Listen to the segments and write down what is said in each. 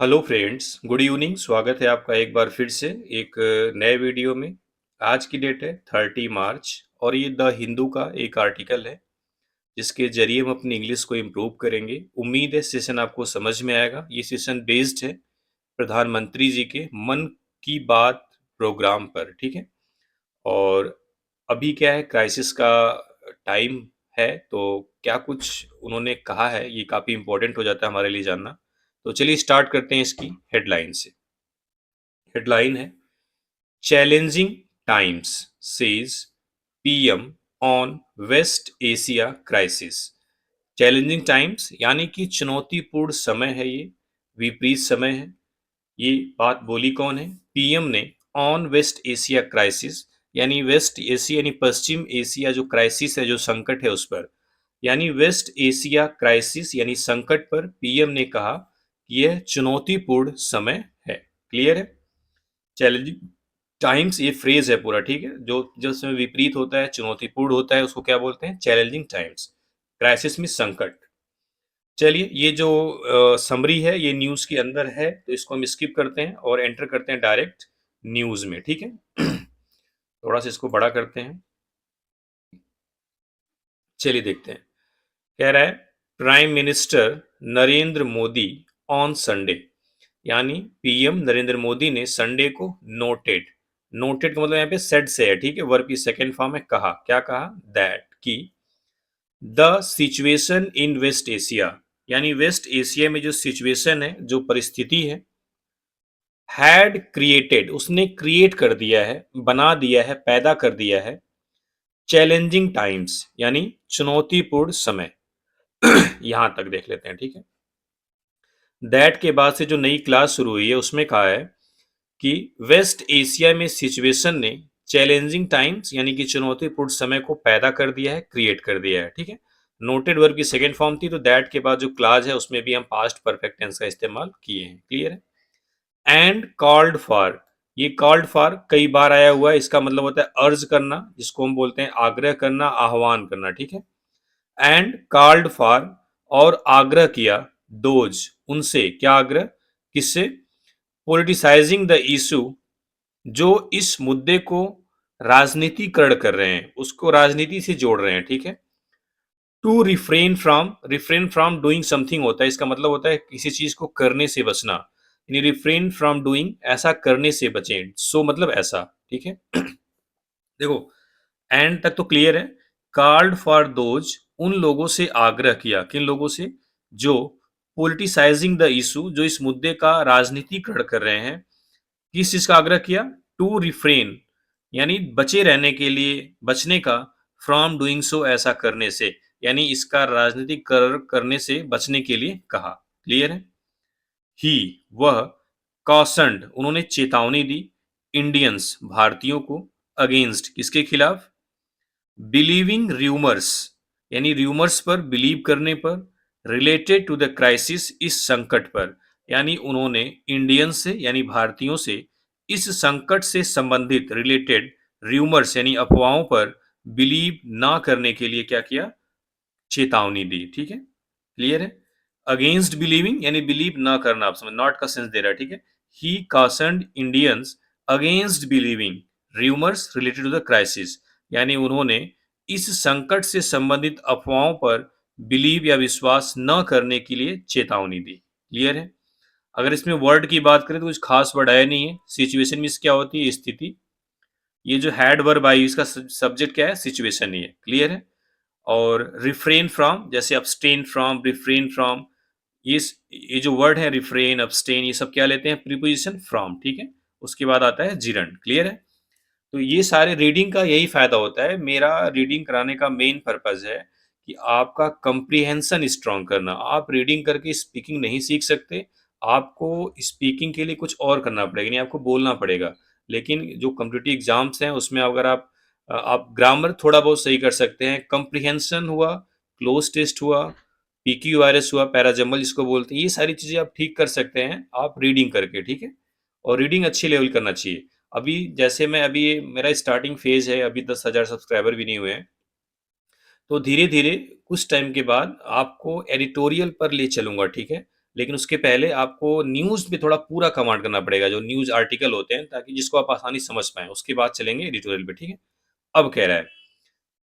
Hello friends, good evening. स्वागत है आपका एक बार फिर से एक नए वीडियो में। आज की डेट है 30 मार्च और ये द हिंदू का एक आर्टिकल है जिसके जरिए हम अपनी इंग्लिश को इम्प्रूव करेंगे। उम्मीद है सेशन आपको समझ में आएगा। ये सेशन बेस्ड है प्रधानमंत्री जी के मन की बात प्रोग्राम पर, ठीक है। और अभी क्या है, क्राइसिस का टाइम है, तो क्या कुछ उन्होंने कहा है ये काफ़ी इम्पोर्टेंट हो जाता है हमारे लिए जानना। तो चलिए स्टार्ट करते हैं इसकी हेडलाइन से। हेडलाइन है, challenging times says PM on West Asia crisis. Challenging times यानी कि चुनौतीपूर्ण समय है, ये विपरीत समय है। ये बात बोली कौन है? पीएम ने ऑन वेस्ट एशिया क्राइसिस, यानी वेस्ट एशिया यानी पश्चिम एशिया जो क्राइसिस है, जो संकट है उस पर, यानी वेस्ट एशिया क्राइसिस यानी संकट पर पीएम ने कहा कि यह चुनौतीपूर्ण समय है। क्लियर है? चैलेंजिंग टाइम्स ये फ्रेज है पूरा, ठीक है। जो जो समय विपरीत होता है, चुनौतीपूर्ण होता है, उसको क्या बोलते हैं? Challenging times. क्राइसिस में संकट। चलिए, ये जो समरी है ये न्यूज के अंदर है, तो इसको हम स्किप करते हैं और एंटर करते हैं डायरेक्ट न्यूज में, ठीक है। थोड़ा सा इसको बड़ा करते हैं। चलिए देखते हैं। कह रहा है, prime minister Narendra Modi on Sunday, यानी पीएम नरेंद्र मोदी ने संडे को नोटेड, नोटेड का मतलब यहाँ पे सेड से है, ठीक है। वर्ब की सेकंड फॉर्म में कहा, क्या कहा? दैट की the situation in West Asia, यानी वेस्ट एशिया में जो सिचुएशन है, जो परिस्थिति है, हैड क्रिएटेड, उसने क्रिएट कर दिया है, बना दिया है, पैदा कर दिया है, चैलेंजिंग टाइम्स यानी चुनौतीपूर्ण समय। यहां तक देख लेते हैं, ठीक है। दैट के बाद से जो नई क्लास शुरू हुई है उसमें कहा है कि वेस्ट एशिया में सिचुएशन ने चैलेंजिंग टाइम्स यानी कि चुनौतीपूर्ण समय को पैदा कर दिया है, क्रिएट कर दिया है, ठीक है। नोटेड वर्ब की सेकंड फॉर्म थी, तो दैट के बाद जो क्लास है उसमें भी हम पास्ट परफेक्ट टेंस का इस्तेमाल किए हैं। क्लियर है? एंड कॉल्ड फॉर, ये कॉल्ड फॉर कई बार आया हुआ है, इसका मतलब होता है अर्ज करना, जिसको हम बोलते हैं आग्रह करना, आह्वान करना, ठीक है। एंड कॉल्ड फॉर, और आग्रह किया, दोज, उनसे, क्या आग्रह, किससे? पॉलिटिसाइजिंग द इशू, जो इस मुद्दे को राजनीतिकरण कर रहे हैं, उसको राजनीति से जोड़ रहे हैं, ठीक है। To refrain from doing something होता है, इसका मतलब होता है किसी चीज को करने से बचना, यानी रिफ्रेन फ्रॉम डूइंग, ऐसा करने से बचें, सो मतलब ऐसा, ठीक है। देखो, एंड तक तो क्लियर है। कॉल्ड फॉर दोज, उन लोगों से आग्रह किया, किन लोगों से? जो पॉलिटिसाइजिंग द इशू, जो इस मुद्दे का राजनीतिकरण कर रहे हैं। किस चीज का आग्रह किया? टू रिफ्रेन, यानी बचे रहने के लिए, बचने का, फ्रॉम डूइंग सो, ऐसा करने से, यानी इसका राजनीतिक करने से बचने के लिए कहा। क्लियर है? ही, वह, कॉशन्ड, उन्होंने चेतावनी दी, इंडियंस, भारतीयों को, अगेंस्ट, किसके खिलाफ? बिलीविंग र्यूमर्स, यानी र्यूमर्स पर बिलीव करने पर, रिलेटेड टू द क्राइसिस, इस संकट पर, यानी उन्होंने इंडियंस से यानी भारतीयों से इस संकट से संबंधित रिलेटेड र्यूमर्स यानी अफवाहों पर बिलीव ना करने के लिए क्या किया? चेतावनी दी, ठीक है। क्लियर है? अगेंस्ट बिलीविंग यानी बिलीव ना करना, आप समझ, नॉट का सेंस दे रहा है, ठीक है। He cautioned Indians against believing rumours related to the crisis, यानी उन्होंने इस संकट से संबंधित अफवाहों पर बिलीव या विश्वास न करने के लिए चेतावनी दी। क्लियर है? अगर इसमें वर्ड की बात करें तो कुछ खास वर्ड आया नहीं है। सिचुएशन में क्या होती है? स्थिति। ये जो हैड वर्ब आई, इसका सब्जेक्ट क्या है? सिचुएशन ही है। क्लियर है? और रिफ्रेन फ्रॉम, जैसे अब्सटेन फ्रॉम, रिफ्रेन फ्रॉम, ये ये जो वर्ड है रिफ्रेन, अब्सटेन, ये सब क्या लेते हैं? प्रीपोजिशन फ्रॉम, ठीक है। उसके बाद आता है जिरंड। क्लियर है? तो ये सारे रीडिंग का यही फायदा होता है। मेरा रीडिंग कराने का मेन पर्पज है कि आपका कंप्रीहेंशन स्ट्रांग करना। आप रीडिंग करके स्पीकिंग नहीं सीख सकते, आपको स्पीकिंग के लिए कुछ और करना पड़ेगा, नहीं आपको बोलना पड़ेगा। लेकिन जो कॉम्पिटिटिव एग्जाम्स हैं उसमें अगर आप ग्रामर थोड़ा बहुत सही कर सकते हैं, कंप्रीहेंशन हुआ, क्लोज टेस्ट हुआ, पीक्यू वायरस हुआ, पैराजम्बल जिसको बोलते हैं, ये सारी चीजें आप ठीक कर सकते हैं आप रीडिंग करके, ठीक है। और रीडिंग अच्छी लेवल करना चाहिए। अभी जैसे मैं, अभी ये मेरा स्टार्टिंग फेज है, अभी 10,000 सब्सक्राइबर भी नहीं हुए हैं, तो धीरे धीरे कुछ टाइम के बाद आपको एडिटोरियल पर ले चलूंगा, ठीक है। लेकिन उसके पहले आपको न्यूज़ पे थोड़ा पूरा कमांड करना पड़ेगा, जो न्यूज़ आर्टिकल होते हैं, ताकि जिसको आप आसानी से समझ पाएँ। उसके बाद चलेंगे एडिटोरियल पे, ठीक है? अब कह रहा है,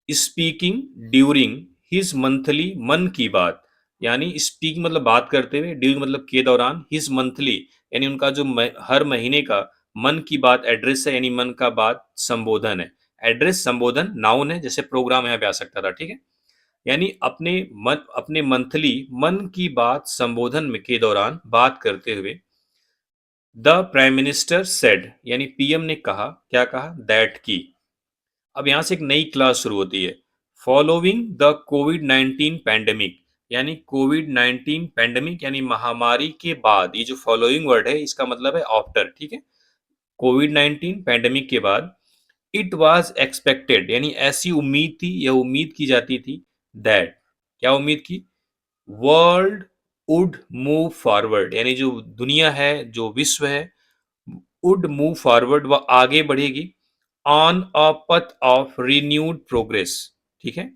स्पीकिंग ड्यूरिंग हिज मंथली मन की बात, यानी स्पीक मतलब बात करते हुए, ड्यूरिंग मतलब के दौरान, हिज मंथली यानी उनका जो हर महीने का मन की बात एड्रेस है, यानी मन का बात संबोधन है। एड्रेस संबोधन नाउन है, जैसे प्रोग्राम यहाँ पे आ सकता था, ठीक है? यानी अपने मंथली मन की बात संबोधन में के दौरान बात करते हुए, द प्राइम मिनिस्टर सेड यानी पीएम ने कहा, क्या कहा? दैट की। अब यहां से एक नई क्लास शुरू होती है। फॉलोइंग द कोविड 19 पैंडेमिक, यानी कोविड 19 पैंडेमिक यानी महामारी के बाद, ये जो फॉलोइंग वर्ड है इसका मतलब है आफ्टर, ठीक है? कोविड 19 पैंडेमिक के बाद, इट वॉज एक्सपेक्टेड यानी ऐसी उम्मीद थी या उम्मीद की जाती थी, दैट क्या उम्मीद की? वर्ल्ड वुड मूव फॉरवर्ड यानी जो दुनिया है, जो विश्व है, वुड मूव फॉरवर्ड, वह आगे बढ़ेगी, on a path of renewed progress, ठीक है?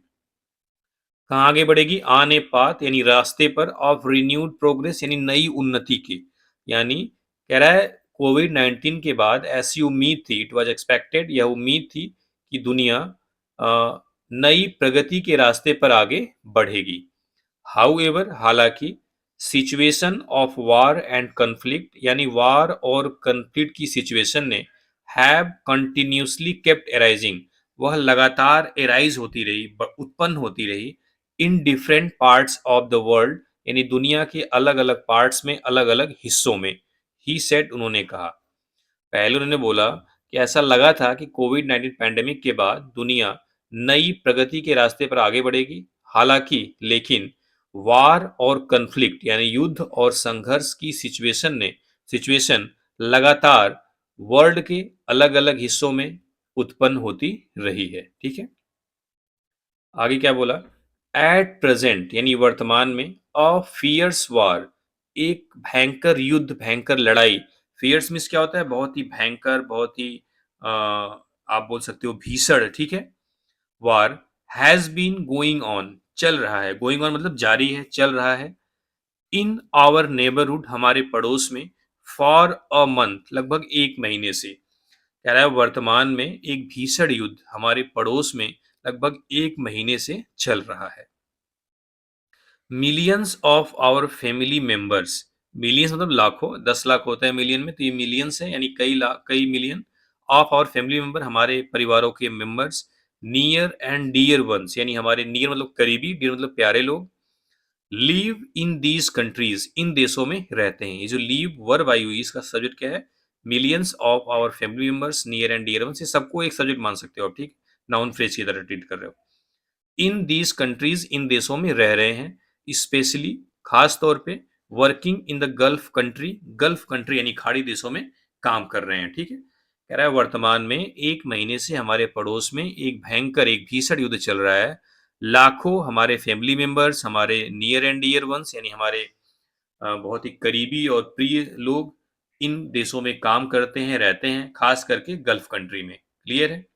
कहाँ आगे बढ़ेगी? ऑन ए पाथ यानी रास्ते पर, ऑफ रिन्यूड प्रोग्रेस यानी नई उन्नति की। यानी कह रहा है कोविड 19 के बाद ऐसी उम्मीद थी, इट वाज एक्सपेक्टेड, यह उम्मीद थी कि दुनिया नई प्रगति के रास्ते पर आगे बढ़ेगी। हाउएवर हालांकि, situation of war and conflict यानी वार और कन्फ्लिक्ट की सिचुएशन ने हैव कंटिन्यूसली केप्ट एराइजिंग, वह लगातार एराइज होती रही, उत्पन्न होती रही, in different parts of the world यानी दुनिया के अलग अलग पार्ट्स में, अलग अलग हिस्सों में। ही सेड उन्होंने कहा, पहले उन्होंने बोला कि ऐसा लगा था कि कोविड 19 पैंडेमिक के बाद दुनिया नई प्रगति के रास्ते पर आगे बढ़ेगी, हालांकि लेकिन वार और कन्फ्लिक्ट यानी युद्ध और संघर्ष की सिचुएशन लगातार वर्ल्ड के अलग अलग हिस्सों में उत्पन्न होती रही है, ठीक है? आगे क्या बोला? एट प्रेजेंट यानी वर्तमान में, अ फियर्स वार एक भयंकर युद्ध, भयंकर लड़ाई। फियर्स मीन्स क्या होता है? बहुत ही भयंकर, बहुत ही आप बोल सकते हो भीषण, ठीक है? वार हैज बीन गोइंग ऑन, चल रहा है, गोइंग ऑन मतलब जारी है, चल रहा है, इन आवर नेबरहुड हमारे पड़ोस में, फॉर अ मंथ लगभग एक महीने से। कह रहा है वर्तमान में एक भीषण युद्ध हमारे पड़ोस में लगभग एक महीने से चल रहा है। Millions of our family members, millions मतलब लाखों, 10 लाख होता है मिलियन में, तो ये मिलियंस है यानी कई लाख, कई million, of our family member हमारे परिवारों के members, near and dear ones यानी हमारे नियर मतलब करीबी, डियर मतलब प्यारे लोग, लीव इन दीज कंट्रीज इन देशों में रहते हैं। ये जो लीव वर्ब आई हुई इसका सब्जेक्ट क्या है? Millions of our family members, near and dear ones, ये सबको एक सब्जेक्ट मान सकते हो आप, ठीक? नाउन फ्रेज की तरह ट्रीट कर रहे हो। इन दीज कंट्रीज इन देशों में रह रहे हैं, स्पेशली खास तौर पे, working in the gulf country यानी खाड़ी देशों में काम कर रहे हैं, ठीक है? कह रहा है वर्तमान में एक महीने से हमारे पड़ोस में एक भयंकर, एक भीषण युद्ध चल रहा है, लाखों हमारे फैमिली मेंबर्स, हमारे नियर एंड डियर वंस यानी हमारे बहुत ही करीबी और प्रिय लोग इन देशों में काम करते हैं, रहते हैं, खास करके गल्फ कंट्री में। क्लियर है?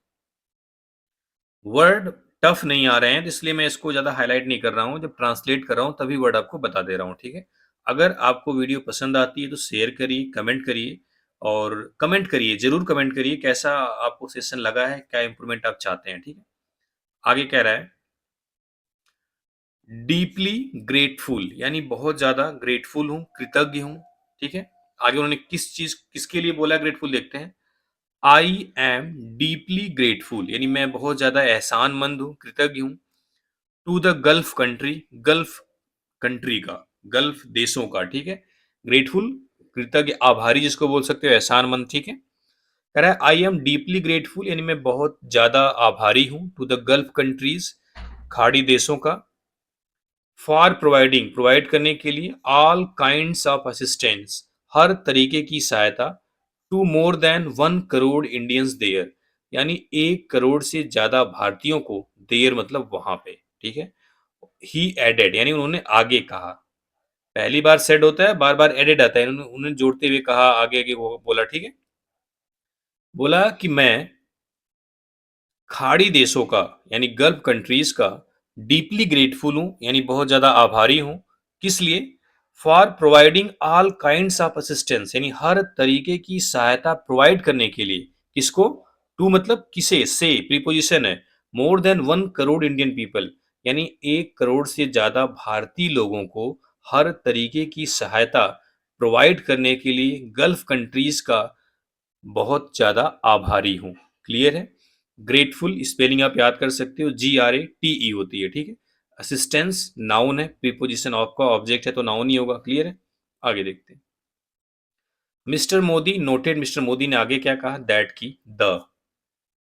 वर्ड टफ नहीं आ रहे हैं, तो इसलिए मैं इसको ज़्यादा हाईलाइट नहीं कर रहा हूँ, जब ट्रांसलेट कर रहा हूँ तभी वर्ड आपको बता दे रहा हूँ, ठीक है? अगर आपको वीडियो पसंद आती है तो शेयर करिए, कमेंट करिए, और कमेंट करिए, ज़रूर कमेंट करिए कैसा आपको सेशन लगा है, क्या इंप्रूवमेंट आप चाहते हैं, ठीक है? आगे कह रहा है, डीपली ग्रेटफुल यानी बहुत ज़्यादा ग्रेटफुल हूँ, कृतज्ञ हूँ, ठीक है? आगे उन्होंने किसके लिए बोला ग्रेटफुल, देखते हैं। आई एम डीपली ग्रेटफुल यानी मैं बहुत ज़्यादा एहसानमंद हूँ, कृतज्ञ हूँ, टू द गल्फ कंट्री का, गल्फ देशों का, ठीक है? ग्रेटफुल कृतज्ञ, आभारी जिसको बोल सकते हो, एहसानमंद, ठीक है? कह रहा है आई एम डीपली ग्रेटफुल यानी मैं बहुत ज्यादा आभारी हूं, टू द गल्फ कंट्रीज खाड़ी देशों का, फॉर प्रोवाइडिंग प्रोवाइड करने के लिए, ऑल काइंड्स ऑफ असिस्टेंस हर तरीके की सहायता, to more than 1 crore Indians there यानी 1 करोड़ से ज्यादा भारतीयों को, देयर मतलब वहां पे, ठीक है? ही एडेड यानी उन्होंने आगे कहा, पहली बार सेड होता है, बार बार एडेड आता है, उन्होंने जोड़ते हुए कहा, आगे आगे वो बोला, ठीक है? बोला कि मैं खाड़ी देशों का यानी गल्फ कंट्रीज का डीपली ग्रेटफुल हूं यानी बहुत ज्यादा आभारी हूं, किस लिए? For providing all kinds of assistance, यानी हर तरीके की सहायता प्रोवाइड करने के लिए। किसको? टू मतलब किसे, से प्रीपोजिशन है। मोर देन 1 करोड़ इंडियन पीपल, यानी 1 करोड़ से ज्यादा भारतीय लोगों को हर तरीके की सहायता प्रोवाइड करने के लिए गल्फ कंट्रीज का बहुत ज्यादा आभारी हूं। क्लियर है? ग्रेटफुल स्पेलिंग आप याद कर सकते हो, GRATE होती है। ठीक है? असिस्टेंस नाउन है, प्रीपोजिशन ऑफ का ऑब्जेक्ट है तो नाउन ही होगा। क्लियर है? आगे देखते हैं। Mister Modi noted, mister Modi ने आगे क्या कहा? दैट की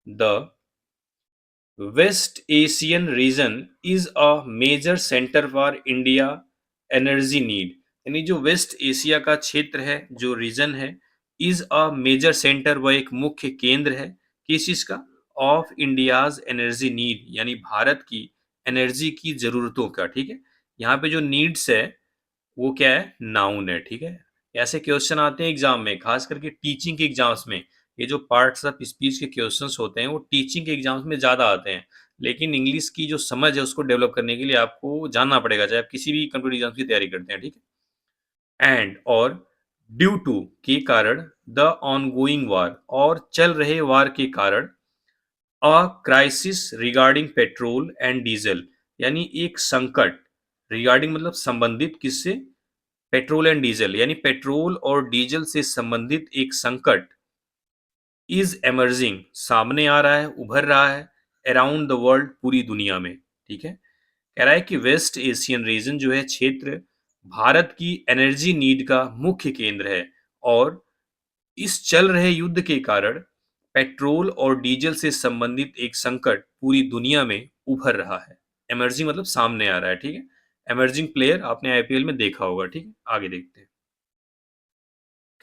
the West Asian region is a major centre for India energy need, यानी जो वेस्ट एशिया का क्षेत्र है, जो रीजन है, इज अ मेजर सेंटर, वह एक मुख्य केंद्र है किस चीज का? ऑफ इंडियाज एनर्जी नीड, यानी भारत की एनर्जी की जरूरतों का। ठीक है? यहाँ पे जो नीड्स है वो क्या है? नाउन है। ठीक है? ऐसे क्वेश्चन आते हैं एग्जाम में, खास करके टीचिंग के एग्जाम्स में। ये जो पार्ट्स ऑफ स्पीच के क्वेश्चंस होते हैं वो टीचिंग के एग्जाम्स में ज्यादा आते हैं, लेकिन इंग्लिश की जो समझ है उसको डेवलप करने के लिए आपको जानना पड़ेगा, चाहे आप किसी भी कम्पिटिटिव एग्जाम्स की तैयारी करते हैं। ठीक है? एंड और ड्यू टू के कारण, द ऑनगोइंग वार और चल रहे वार के कारण, a crisis regarding petrol and diesel, यानी एक संकट, रिगार्डिंग मतलब संबंधित किससे? पेट्रोल एंड डीजल, यानी पेट्रोल और डीजल से संबंधित एक संकट, इज एमर्जिंग सामने आ रहा है, उभर रहा है, अराउंड द वर्ल्ड पूरी दुनिया में। ठीक है? कह रहा है कि वेस्ट एशियन रीजन जो है, क्षेत्र, भारत की एनर्जी नीड का मुख्य केंद्र है, और इस चल रहे युद्ध के कारण पेट्रोल और डीजल से संबंधित एक संकट पूरी दुनिया में उभर रहा है। एमर्जिंग मतलब सामने आ रहा है। ठीक है? एमर्जिंग प्लेयर आपने आईपीएल में देखा होगा। ठीक है? आगे देखते हैं।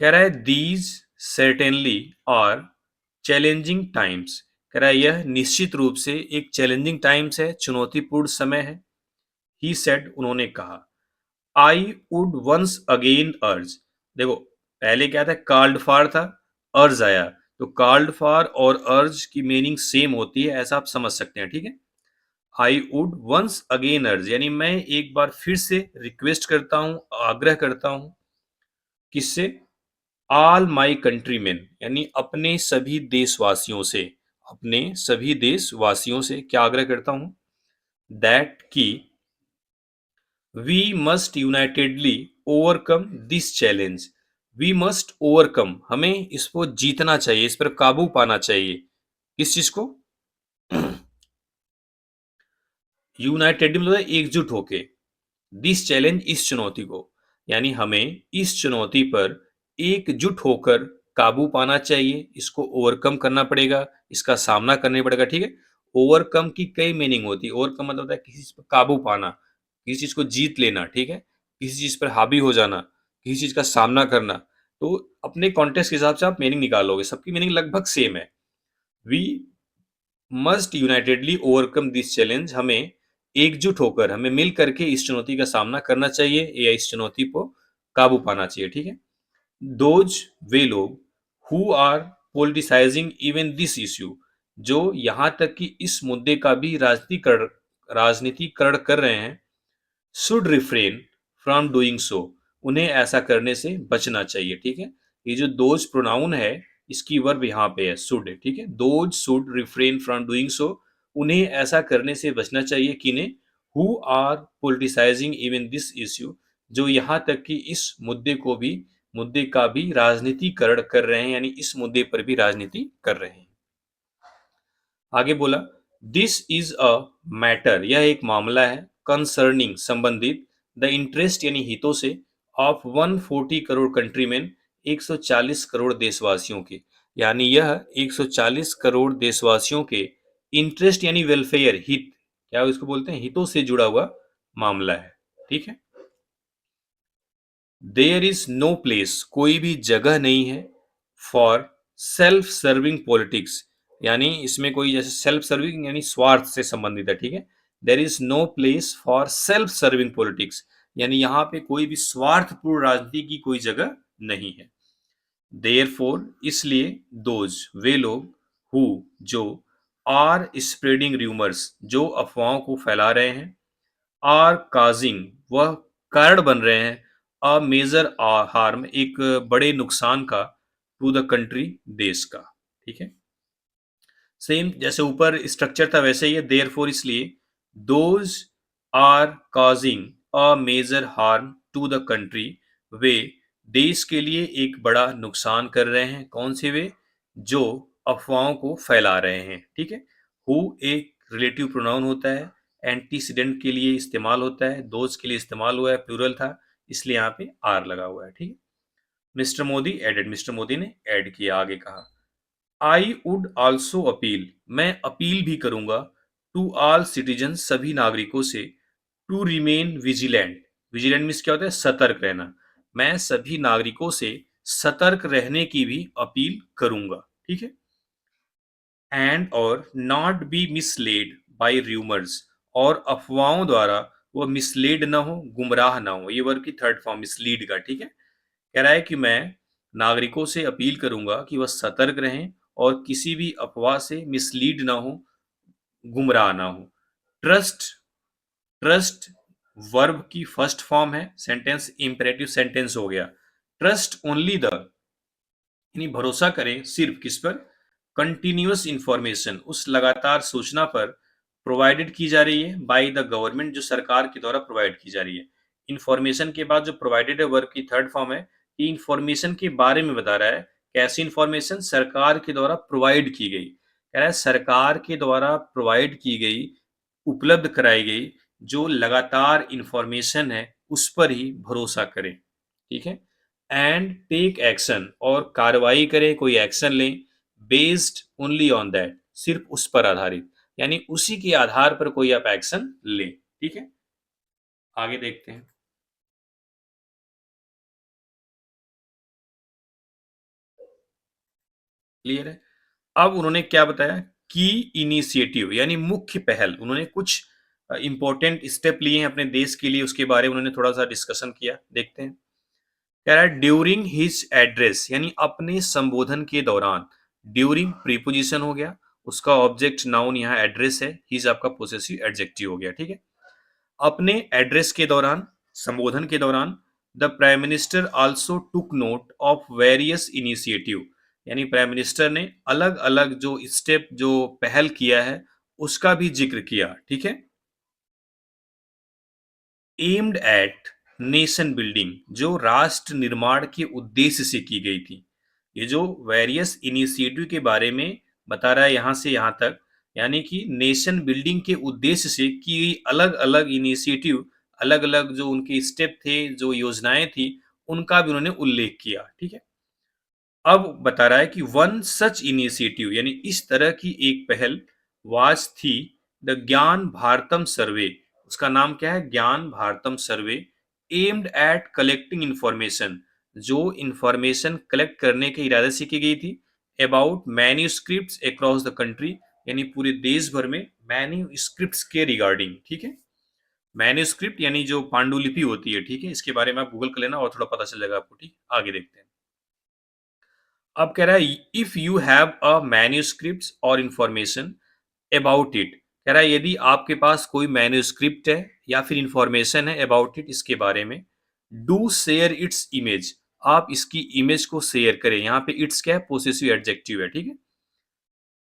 कह रहा है these certainly are challenging times, कह रहा है यह निश्चित रूप से एक चैलेंजिंग टाइम्स है, चुनौतीपूर्ण समय है। ही सेड, उन्होंने कहा, आई वुड वंस अगेन अर्ज, देखो पहले क्या था? कॉल्ड फॉर था, अर्ज आया, तो कॉल्ड फॉर और अर्ज की मीनिंग सेम होती है, ऐसा आप समझ सकते हैं। ठीक है? आई वुड वंस अगेन अर्ज, यानी मैं एक बार फिर से रिक्वेस्ट करता हूं, आग्रह करता हूं। किससे? ऑल माई कंट्रीमेन, यानी अपने सभी देशवासियों से, अपने सभी देशवासियों से क्या आग्रह करता हूं? दैट की we must unitedly overcome this challenge, we must overcome, हमें इसको जीतना चाहिए, इस पर काबू पाना चाहिए। किस चीज को? यूनाइटेड मतलब एकजुट होके, दिस चैलेंज इस चुनौती को, यानी हमें इस चुनौती पर एकजुट होकर काबू पाना चाहिए, इसको ओवरकम करना पड़ेगा, इसका सामना करना पड़ेगा। ठीक है? ओवरकम की कई मीनिंग होती है। ओवरकम मतलब होता है किसी चीज पर काबू पाना, किसी चीज को जीत लेना। ठीक है? किसी चीज पर हावी हो जाना, किसी चीज का सामना करना। तो अपने कॉन्टेक्स्ट के हिसाब से आप मीनिंग निकालोगे, सबकी मीनिंग लगभग सेम है। We must unitedly overcome this challenge, हमें एकजुट होकर, हमें मिल करके इस चुनौती का सामना करना चाहिए या इस चुनौती को काबू पाना चाहिए। ठीक है? दोज, वे लोग, who are politicising even this issue, जो यहां तक कि इस मुद्दे का भी राजनीतिकरण कर रहे हैं, should refrain from doing so, उन्हें ऐसा करने से बचना चाहिए। ठीक है? ये जो दोज प्रोनाउन है, इसकी वर्ब यहाँ पे है शुड। ठीक है? Those should refrain from doing so, उन्हें ऐसा करने से बचना चाहिए। किन्हें? Who are politicising even this issue, जो यहाँ तक कि इस मुद्दे का भी राजनीतिकरण कर रहे हैं, यानी इस मुद्दे पर भी राजनीति कर रहे हैं। आगे बोला, दिस इज अ मैटर, यह एक मामला है, कंसर्निंग संबंधित, द इंटरेस्ट यानी हितों से, ऑफ 140 करोड़ कंट्रीमैन, 140 करोड़ देशवासियों के, यानी यह 140 करोड़ देशवासियों के इंटरेस्ट यानी वेलफेयर, हित, क्या इसको बोलते हैं? हितों से जुड़ा हुआ मामला है। ठीक है? देयर इज नो प्लेस, कोई भी जगह नहीं है, फॉर सेल्फ सर्विंग पॉलिटिक्स, यानी इसमें कोई जैसे सेल्फ सर्विंग यानी स्वार्थ से संबंधित है। ठीक है? There is no place for self serving politics, यानी यहां पे कोई भी स्वार्थपूर्ण राजनीति की कोई जगह नहीं है। देयरफॉर, इसलिए, दोज, वे लोग, हु, जो, आर स्प्रेडिंग रूमर्स, जो अफवाहों को फैला रहे हैं, आर काजिंग, वह कारण बन रहे हैं, अ मेजर हार्म, एक बड़े नुकसान का, टू द कंट्री, देश का। ठीक है, सेम जैसे ऊपर स्ट्रक्चर था वैसे ही है, देयरफॉर इसलिए, those are causing a major harm to the country, वे देश के लिए एक बड़ा नुकसान कर रहे हैं। कौन से वे? जो अफवाहों को फैला रहे हैं। ठीक है, हु एक रिलेटिव प्रोनाउन होता है, एंटीसीडेंट के लिए इस्तेमाल होता है, दोज के लिए इस्तेमाल हुआ है, प्लूरल था, इसलिए यहाँ पे आर लगा हुआ है। ठीक है, mister Modi added, mister Modi ने ऐड किया, आगे कहा, आई वुड ऑल्सो अपील, मैं अपील भी करूंगा, टू ऑल सिटीजन, सभी नागरिकों से, to remain vigilant, vigilant means क्या होता है? सतर्क रहना। मैं सभी नागरिकों से सतर्क रहने की भी अपील करूंगा। ठीक है, एंड और not be misled by rumours, और अफवाहों द्वारा वो मिसलेड ना हो, गुमराह ना हो, ये वर्ग की थर्ड फॉर्म मिसलीड का। ठीक है, कह रहा है कि मैं नागरिकों से अपील करूंगा कि वह सतर्क रहें और किसी भी अफवाह से मिसलीड ना हो, गुमराह ना हो। ट्रस्ट, ट्रस्ट वर्ब की फर्स्ट फॉर्म है, सेंटेंस इंपेरेटिव सेंटेंस हो गया। ट्रस्ट ओनली द, यानी भरोसा करें सिर्फ किस पर? कंटिन्यूअस इंफॉर्मेशन, उस लगातार सूचना पर, प्रोवाइडेड की जा रही है बाय द गवर्नमेंट, जो सरकार के द्वारा प्रोवाइड की जा रही है। इंफॉर्मेशन के बाद जो प्रोवाइडेड है वर्ब की थर्ड फॉर्म है, ये इंफॉर्मेशन के बारे में बता रहा है। कैसी इंफॉर्मेशन? सरकार के द्वारा प्रोवाइड की गई। कह रहा है सरकार के द्वारा प्रोवाइड की गई, उपलब्ध कराई गई जो लगातार इंफॉर्मेशन है, उस पर ही भरोसा करें। ठीक है, एंड टेक एक्शन, और कार्रवाई करें, कोई एक्शन लें, बेस्ड ओनली ऑन दैट, सिर्फ उस पर आधारित, यानी उसी के आधार पर कोई आप एक्शन लें। ठीक है, आगे देखते हैं। क्लियर है? अब उन्होंने क्या बताया? की इनिशिएटिव, यानी मुख्य पहल, उन्होंने कुछ इंपॉर्टेंट स्टेप लिए हैं अपने देश के लिए, उसके बारे में उन्होंने थोड़ा सा डिस्कशन किया, देखते हैं। कह रहा है ड्यूरिंग हिज एड्रेस, यानी अपने संबोधन के दौरान, ड्यूरिंग प्रीपोजिशन हो गया, उसका ऑब्जेक्ट नाउन यहाँ एड्रेस है, हिज आपका पोसेसिव एडजेक्टिव हो गया। ठीक है, अपने एड्रेस के दौरान, संबोधन के दौरान, the prime minister also took note of various initiative, यानी प्राइम मिनिस्टर ने अलग अलग जो स्टेप, जो पहल किया है, उसका भी जिक्र किया। ठीक है, एम्ड एट नेशन बिल्डिंग, जो राष्ट्र निर्माण के उद्देश्य से की गई थी। ये जो वेरियस इनिशिएटिव के बारे में बता रहा है यहां से यहां तक, यानी कि नेशन बिल्डिंग के उद्देश्य से की गई अलग अलग इनिशिएटिव, अलग अलग जो उनके स्टेप थे, जो योजनाएं थी, उनका भी उन्होंने उल्लेख किया। ठीक है, अब बता रहा है कि वन सच इनिशिएटिव, यानी इस तरह की एक पहल, वाज थी, द ज्ञान भारतम सर्वे, उसका नाम क्या है? ज्ञान भारतम सर्वे, एम्ड एट कलेक्टिंग इंफॉर्मेशन, जो इंफॉर्मेशन कलेक्ट करने के इरादे से की गई थी, about manuscripts across the country, यानी पूरे देश भर में मैन्यूस्क्रिप्ट्स के रिगार्डिंग। ठीक है, मैन्यूस्क्रिप्ट यानी जो पांडुलिपि होती है। ठीक है, इसके बारे में आप गूगल कर लेना और थोड़ा पता चल जाएगा आपको। ठीक, आगे देखते हैं। अब कह रहा है if you have a manuscript और इंफॉर्मेशन अबाउट इट, कह रहा है यदि आपके पास कोई मैन्यूस्क्रिप्ट है या फिर इंफॉर्मेशन है अबाउट इट, इसके बारे में, डू शेयर इट्स इमेज, आप इसकी इमेज को शेयर करें। यहाँ पे इट्स क्या है? पोसेसिव एडजेक्टिव है। ठीक है,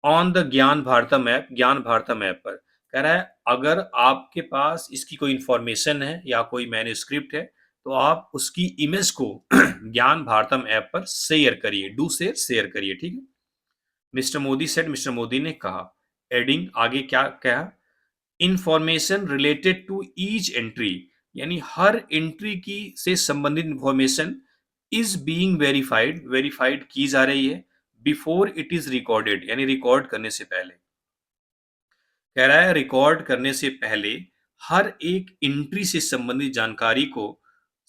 ऑन द ज्ञान भारतम ऐप, ज्ञान भारतम ऐप पर, कह रहा है अगर आपके पास इसकी कोई इंफॉर्मेशन है या कोई मैन्यूस्क्रिप्ट है, तो आप उसकी इमेज को ज्ञान भारतम ऐप पर शेयर करिए, डू शेयर, शेयर करिए। ठीक है, mister Modi said, mister Modi ने कहा, एडिंग, आगे क्या कहा? Information related to each entry, यानी हर एंट्री की से संबंधित information, is being verified, verified की जा रही है, बिफोर इट इज रिकॉर्डेड, यानी रिकॉर्ड करने से पहले। कह रहा है रिकॉर्ड करने से पहले हर एक एंट्री से संबंधित जानकारी को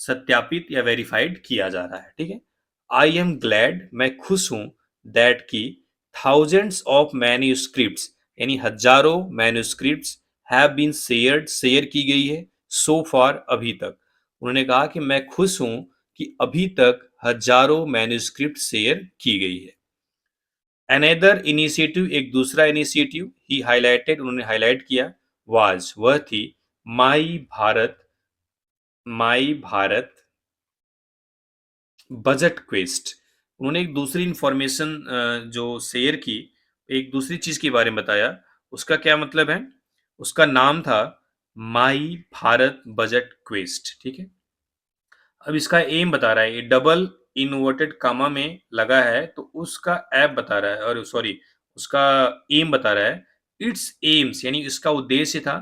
सत्यापित या वेरीफाइड किया जा रहा है। ठीक है, आई एम ग्लैड, मैं खुश हूं, दैट की थाउजेंड्स ऑफ मैन्यूस्क्रिप्ट्स, यानी हजारों manuscripts, have been shared, share की गई है, सो फार, अभी तक। उन्होंने कहा कि मैं खुश हूं कि अभी तक हजारों मैन्यूस्क्रिप्ट शेयर की गई है। अनदर इनिशिएटिव, एक दूसरा इनिशिएटिव, ही हाईलाइटेड, उन्होंने हाईलाइट किया, वाज, वह थी, माई भारत, माई भारत बजट क्वेस्ट। उन्होंने एक दूसरी इंफॉर्मेशन जो शेयर की, एक दूसरी चीज के बारे में बताया। उसका क्या मतलब है? उसका नाम था माई भारत बजट क्वेस्ट। ठीक है, अब इसका एम बता रहा है, ये डबल इनवर्टेड कामा में लगा है, तो उसका ऐप बता रहा है, और सॉरी, उसका एम बता रहा है। इट्स एम्स यानी इसका उद्देश्य था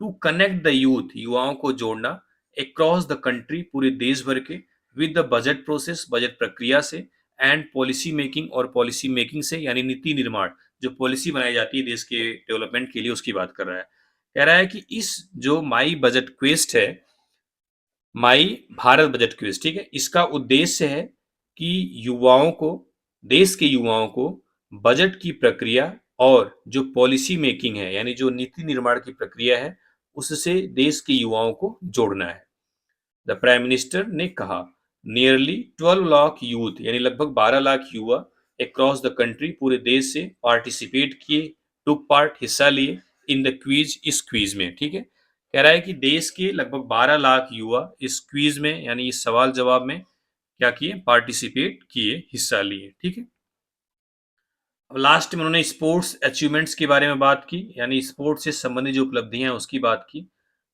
टू कनेक्ट द यूथ, युवाओं को जोड़ना, अक्रॉस द कंट्री, पूरे देश भर के, with the budget process, budget प्रक्रिया से, एंड पॉलिसी मेकिंग, और पॉलिसी मेकिंग से यानी नीति निर्माण, जो पॉलिसी बनाई जाती है देश के डेवलपमेंट के लिए, उसकी बात कर रहा है। कह रहा है कि इस जो माई बजट क्वेस्ट है, माई भारत बजट क्विज, ठीक है, इसका उद्देश्य है कि युवाओं को, देश के युवाओं को बजट की प्रक्रिया और जो पॉलिसी मेकिंग है यानी जो नीति निर्माण की प्रक्रिया है, उससे देश के युवाओं को जोड़ना है। द प्राइम मिनिस्टर ने कहा, नियरली 12 लाख यूथ यानी लगभग 12 लाख युवा अक्रॉस द कंट्री, पूरे देश से पार्टिसिपेट किए, टुक पार्ट, हिस्सा लिए, इन द क्विज, इस क्विज में। ठीक है, कह रहा है कि देश के लगभग 12 लाख युवा इस क्विज में यानी इस सवाल जवाब में क्या किए, पार्टिसिपेट किए, हिस्सा लिए। ठीक है, अब लास्ट में उन्होंने स्पोर्ट्स अचीवमेंट्स के बारे में बात की, यानी स्पोर्ट्स से संबंधित जो उपलब्धियां हैं उसकी बात की।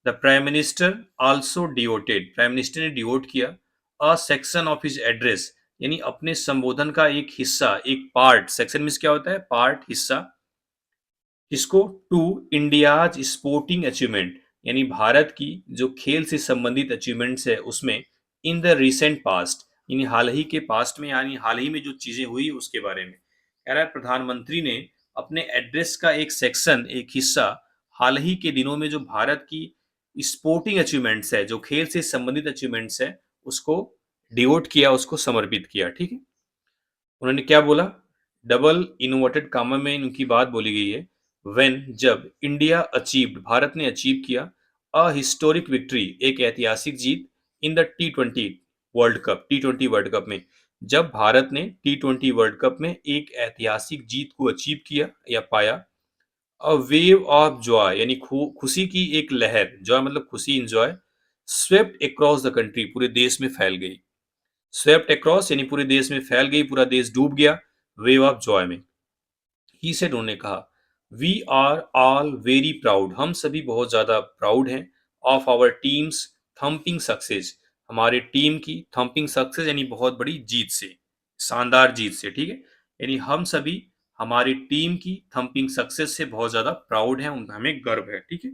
The prime minister also devoted, prime minister ने डिवोट किया a section of his address, यानी अपने संबोधन का एक हिस्सा, एक पार्ट, सेक्शन मीन्स क्या होता है, पार्ट, हिस्सा, इसको टू इंडियाज स्पोर्टिंग अचीवमेंट, यानी भारत की जो खेल से संबंधित अचीवमेंट्स है उसमें, इन द रिसेंट पास्ट, यानी हाल ही के पास्ट में, यानी हाल ही में जो चीजें हुई उसके बारे में। कह रहा है प्रधानमंत्री ने अपने एड्रेस का एक सेक्शन, एक हिस्सा, हाल ही के दिनों में जो भारत की स्पोर्टिंग अचीवमेंट्स है, जो खेल से संबंधित अचीवमेंट्स है, उसको डिवोट किया, उसको समर्पित किया। ठीक है, उन्होंने क्या बोला, डबल इनवर्टेड कामा में इनकी बात बोली गई है, व्हेन, जब, इंडिया अचीव्ड, भारत ने अचीव किया, अ हिस्टोरिक विक्ट्री, एक ऐतिहासिक जीत, in the T20 world cup, T20 world cup में, जब भारत ने T20 वर्ल्ड कप में एक ऐतिहासिक जीत को अचीव किया या पाया, अ वेव ऑफ जॉय यानी खुशी की एक लहर, जॉय मतलब खुशी, enjoy, swept across the country, पूरे देश में फैल गई, स्वेप्ट अक्रॉस यानी पूरे देश में फैल गई, पूरा देश डूब गया वेव ऑफ जॉय में। ही सेड, उन्होंने कहा, we are all very proud, हम सभी बहुत ज्यादा प्राउड हैं, of our teams thumping success, हमारे टीम की थम्पिंग सक्सेस यानी बहुत बड़ी जीत से, शानदार जीत से। ठीक है, यानी हम सभी हमारी टीम की थम्पिंग सक्सेस से बहुत ज्यादा प्राउड हैं, हमें गर्व है। ठीक है,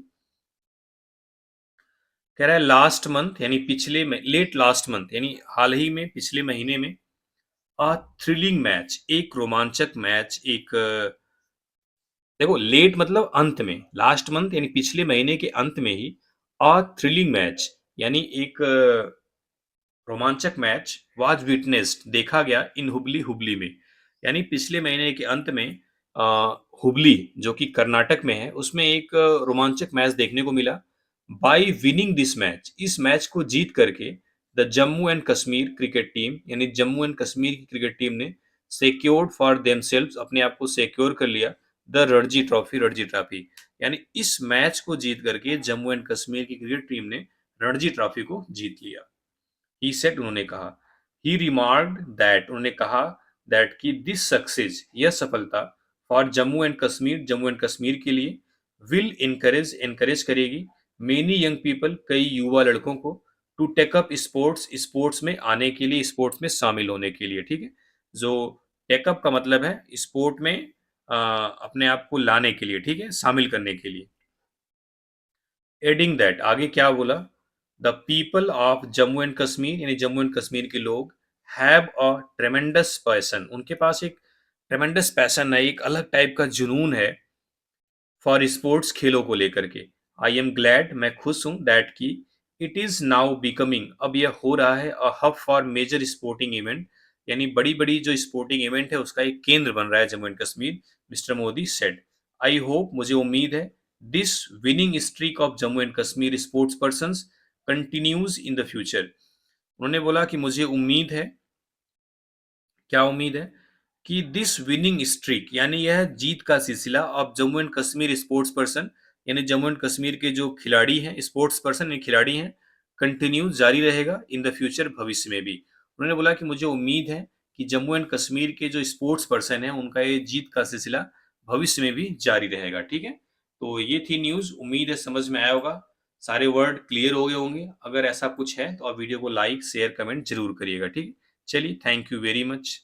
कह रहा है लास्ट मंथ यानी पिछले में, लेट लास्ट मंथ यानी हाल ही में, पिछले महीने में, अ थ्रिलिंग मैच, एक रोमांचक मैच, एक देखो, लेट मतलब अंत में, लास्ट मंथ यानी पिछले महीने के अंत में ही, अ थ्रिलिंग मैच यानी एक रोमांचक मैच, वाज विटनेस्ड, देखा गया, इन हुबली, हुबली में, यानी पिछले महीने के अंत में अ, हुबली जो कि कर्नाटक में है, उसमें एक रोमांचक मैच देखने को मिला। बाय विनिंग दिस मैच, इस मैच को जीत करके, the Jammu and Kashmir cricket team यानी जम्मू एंड कश्मीर की क्रिकेट टीम ने सिक्योर्ड फॉर देमसेल्व्स, अपने आप को सिक्योर कर लिया, the Ranji trophy, Ranji trophy, यानी इस मैच को जीत करके जम्मू एंड कश्मीर की क्रिकेट टीम ने रणजी ट्रॉफी को जीत लिया। ही सेड, उन्होंने कहा, ही रिमार्क्ड दैट, उन्होंने कहा दैट कि दिस सक्सेस, यह सफलता, for Jammu and Kashmir, Jammu and Kashmir के लिए, विल इनकरेज, इनकरेज करेगी, मेनी यंग पीपल, कई युवा लड़कों को, to take up sports, sports में आने के लिए, स्पोर्ट्स में शामिल होने के लिए। ठीक है, जो टेकअप का मतलब है स्पोर्ट में अपने आप को लाने के लिए, ठीक है, शामिल करने के लिए। एडिंग दैट, आगे क्या बोला, the people of Jammu and Kashmir यानी जम्मू एंड कश्मीर के लोग, हैव अ ट्रेमेंडस पैशन, उनके पास एक ट्रेमेंडस पैशन है, एक अलग टाइप का जुनून है, फॉर स्पोर्ट्स, खेलों को लेकर के। आई एम ग्लैड, मैं खुश हूं, दैट की, इट इज नाउ बिकमिंग, अब यह हो रहा है, a hub for major sporting event, यानी बड़ी बड़ी जो स्पोर्टिंग इवेंट है उसका एक केंद्र बन रहा है Jammu and Kashmir, mister Modi said. I hope, मुझे उम्मीद है, this winning streak of Jammu and Kashmir sports person continues in the future, उन्होंने बोला कि मुझे उम्मीद है, क्या उम्मीद है, कि दिस विनिंग स्ट्रीक यानी यह जीत का सिलसिला of Jammu and Kashmir sports person, यानी जम्मू एंड कश्मीर के जो खिलाड़ी हैं, स्पोर्ट्स पर्सन, खिलाड़ी हैं, कंटिन्यू, जारी रहेगा, इन द फ्यूचर, भविष्य में भी, उन्होंने बोला कि मुझे उम्मीद है कि जम्मू एंड कश्मीर के जो स्पोर्ट्स पर्सन है उनका ये जीत का सिलसिला भविष्य में भी जारी रहेगा। ठीक है, तो ये थी न्यूज़। उम्मीद है समझ में आया होगा, सारे वर्ड क्लियर हो गए होंगे। अगर ऐसा कुछ है तो आप वीडियो को लाइक शेयर कमेंट जरूर करिएगा। ठीक, चलिए, थैंक यू वेरी मच।